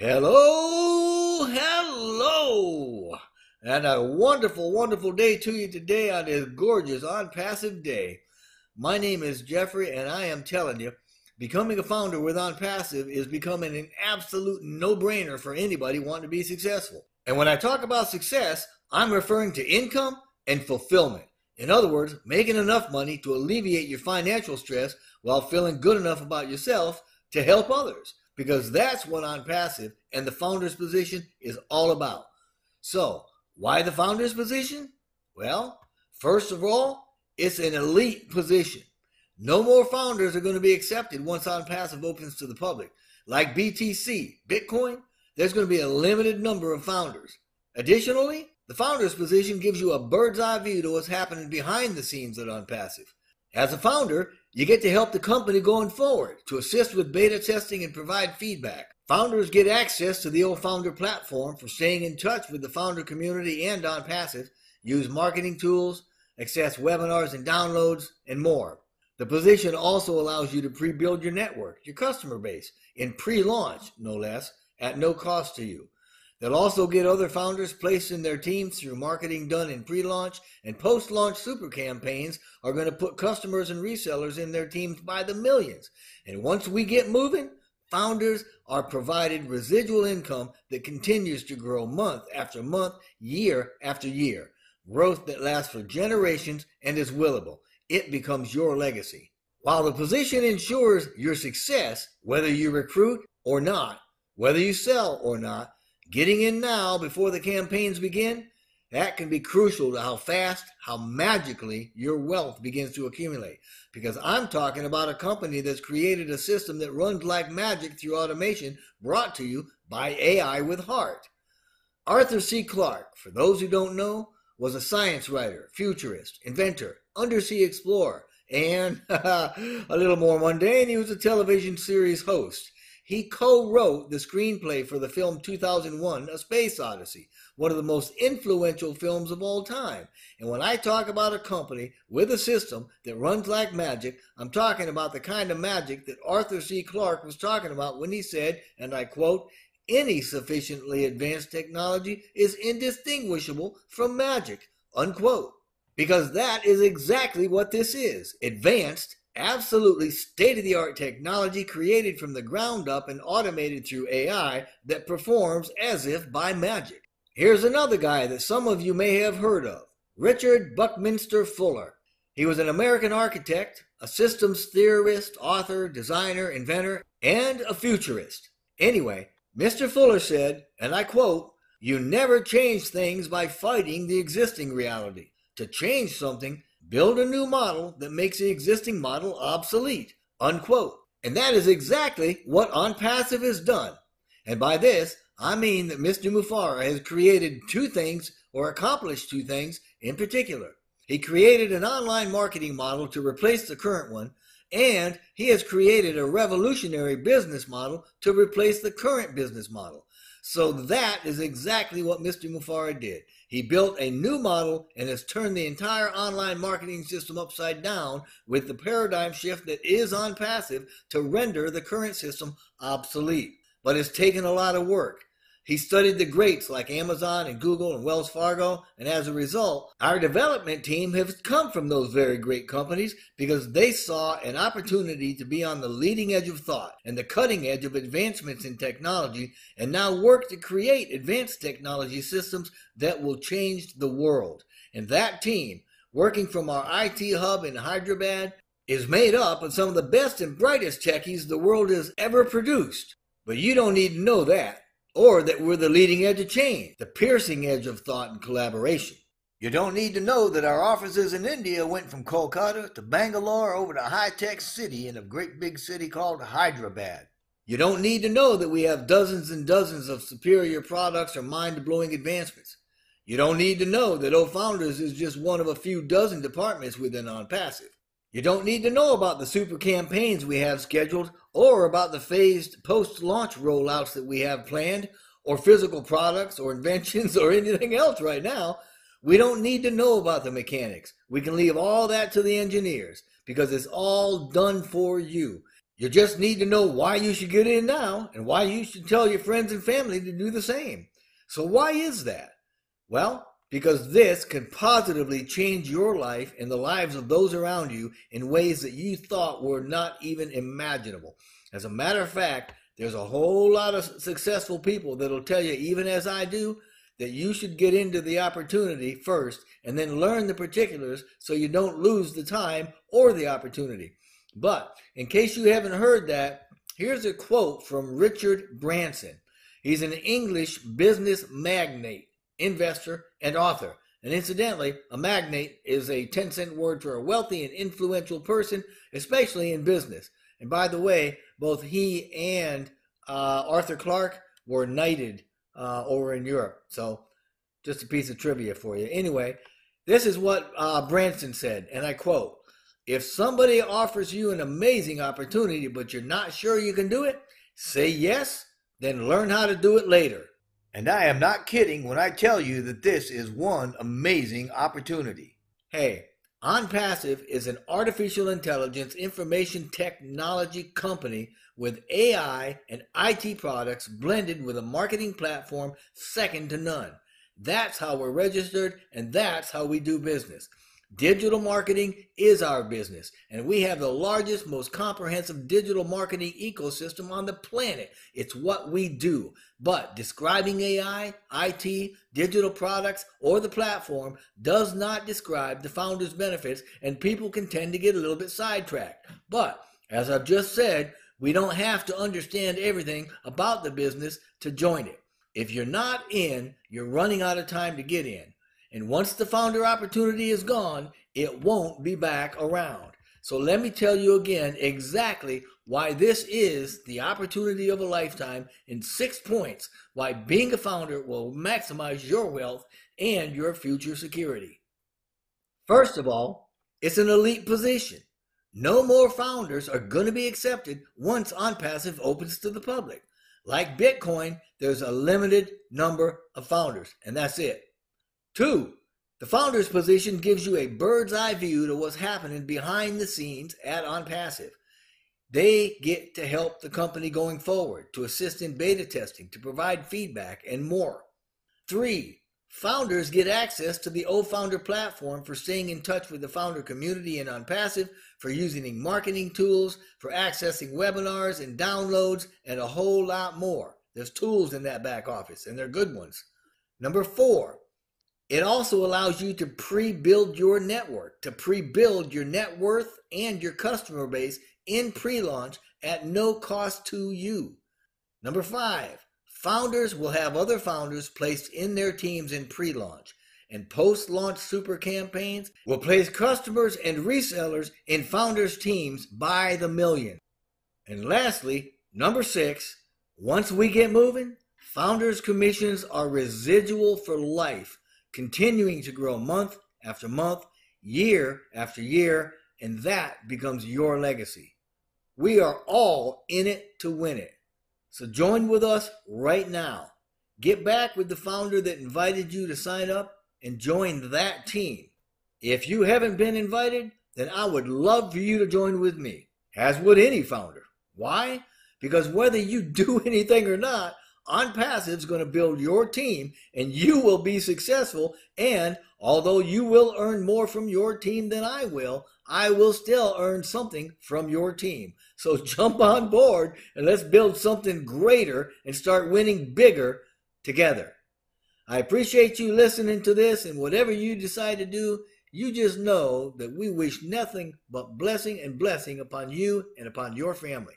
Hello, hello, and a wonderful, wonderful day to you today on this gorgeous Onpassive day. My name is Jeffrey, and I am telling you, becoming a founder with Onpassive is becoming an absolute no-brainer for anybody wanting to be successful. And when I talk about success, I'm referring to income and fulfillment. In other words, making enough money to alleviate your financial stress while feeling good enough about yourself to help others. Because that's what Onpassive and the founder's position is all about. So, why the founder's position? Well, first of all, it's an elite position. No more founders are going to be accepted once Onpassive opens to the public. Like BTC, Bitcoin, there's going to be a limited number of founders. Additionally, the founder's position gives you a bird's eye view to what's happening behind the scenes at Onpassive. As a founder, you get to help the company going forward, to assist with beta testing and provide feedback. Founders get access to the old founder platform for staying in touch with the founder community and Onpassive, use marketing tools, access webinars and downloads, and more. The position also allows you to pre-build your network, your customer base, in pre-launch, no less, at no cost to you. They'll also get other founders placed in their teams through marketing done in pre-launch, and post-launch super campaigns are going to put customers and resellers in their teams by the millions. And once we get moving, founders are provided residual income that continues to grow month after month, year after year. Growth that lasts for generations and is willable. It becomes your legacy. While the position ensures your success, whether you recruit or not, whether you sell or not, getting in now before the campaigns begin, that can be crucial to how fast, how magically your wealth begins to accumulate. Because I'm talking about a company that's created a system that runs like magic through automation brought to you by AI with heart. Arthur C. Clarke, for those who don't know, was a science writer, futurist, inventor, undersea explorer, and a little more mundane, he was a television series host. He co-wrote the screenplay for the film 2001, A Space Odyssey, one of the most influential films of all time. And when I talk about a company with a system that runs like magic, I'm talking about the kind of magic that Arthur C. Clarke was talking about when he said, and I quote, "Any sufficiently advanced technology is indistinguishable from magic," unquote. Because that is exactly what this is, advanced, absolutely state-of-the-art technology created from the ground up and automated through AI that performs as if by magic. Here's another guy that some of you may have heard of, Richard Buckminster Fuller. He was an American architect, a systems theorist, author, designer, inventor, and a futurist. Anyway, Mr. Fuller said, and I quote, "You never change things by fighting the existing reality. To change something, build a new model that makes the existing model obsolete," unquote. And that is exactly what Onpassive has done. And by this, I mean that Mr. Mufara has created two things, or accomplished two things in particular. He created an online marketing model to replace the current one, and he has created a revolutionary business model to replace the current business model. So that is exactly what Mr. Mufara did. He built a new model and has turned the entire online marketing system upside down with the paradigm shift that is Onpassive to render the current system obsolete. But it's taken a lot of work. He studied the greats like Amazon and Google and Wells Fargo, and as a result, our development team has come from those very great companies because they saw an opportunity to be on the leading edge of thought and the cutting edge of advancements in technology, and now work to create advanced technology systems that will change the world. And that team, working from our IT hub in Hyderabad, is made up of some of the best and brightest techies the world has ever produced. But you don't need to know that, or that we're the leading edge of change, the piercing edge of thought and collaboration. You don't need to know that our offices in India went from Kolkata to Bangalore over to a high-tech city in a great big city called Hyderabad. You don't need to know that we have dozens and dozens of superior products or mind-blowing advancements. You don't need to know that O-Founders is just one of a few dozen departments within Onpassive. You don't need to know about the super campaigns we have scheduled, or about the phased post-launch rollouts that we have planned, or physical products or inventions or anything else right now. We don't need to know about the mechanics. We can leave all that to the engineers because it's all done for you. You just need to know why you should get in now and why you should tell your friends and family to do the same. So why is that? Well, because this can positively change your life and the lives of those around you in ways that you thought were not even imaginable. As a matter of fact, there's a whole lot of successful people that'll tell you, even as I do, that you should get into the opportunity first and then learn the particulars so you don't lose the time or the opportunity. But in case you haven't heard that, here's a quote from Richard Branson. He's an English business magnate, investor, and author. And incidentally, a magnate is a 10-cent word for a wealthy and influential person, especially in business. And by the way, both he and Arthur Clarke were knighted over in Europe. So just a piece of trivia for you. Anyway, this is what Branson said, and I quote, "If somebody offers you an amazing opportunity, but you're not sure you can do it, say yes, then learn how to do it later." And I am not kidding when I tell you that this is one amazing opportunity. Hey, Onpassive is an artificial intelligence information technology company with AI and IT products blended with a marketing platform second to none. That's how we're registered, and that's how we do business. Digital marketing is our business, and we have the largest, most comprehensive digital marketing ecosystem on the planet. It's what we do. But describing AI, IT, digital products, or the platform does not describe the founder's benefits, and people can tend to get a little bit sidetracked. But as I've just said, we don't have to understand everything about the business to join it. If you're not in, you're running out of time to get in. And once the founder opportunity is gone, it won't be back around. So let me tell you again exactly why this is the opportunity of a lifetime in 6 points why being a founder will maximize your wealth and your future security. First of all, it's an elite position. No more founders are going to be accepted once Onpassive opens to the public. Like Bitcoin, there's a limited number of founders, and that's it. 2, the founder's position gives you a bird's eye view to what's happening behind the scenes at Onpassive. They get to help the company going forward, to assist in beta testing, to provide feedback, and more. 3, founders get access to the O-Founder platform for staying in touch with the founder community in Onpassive, for using marketing tools, for accessing webinars and downloads, and a whole lot more. There's tools in that back office, and they're good ones. Number 4, it also allows you to pre-build your network, to pre-build your net worth and your customer base in pre-launch at no cost to you. Number 5, founders will have other founders placed in their teams in pre-launch, and post-launch super campaigns will place customers and resellers in founders' teams by the million. And lastly, number 6, once we get moving, founders' commissions are residual for life, continuing to grow month after month, year after year, and that becomes your legacy. We are all in it to win it. So join with us right now. Get back with the founder that invited you to sign up and join that team. If you haven't been invited, then I would love for you to join with me, as would any founder. Why? Because whether you do anything or not, Onpassive is going to build your team, and you will be successful. And although you will earn more from your team than I will still earn something from your team. So jump on board and let's build something greater and start winning bigger together. I appreciate you listening to this, and whatever you decide to do, you just know that we wish nothing but blessing and blessing upon you and upon your family.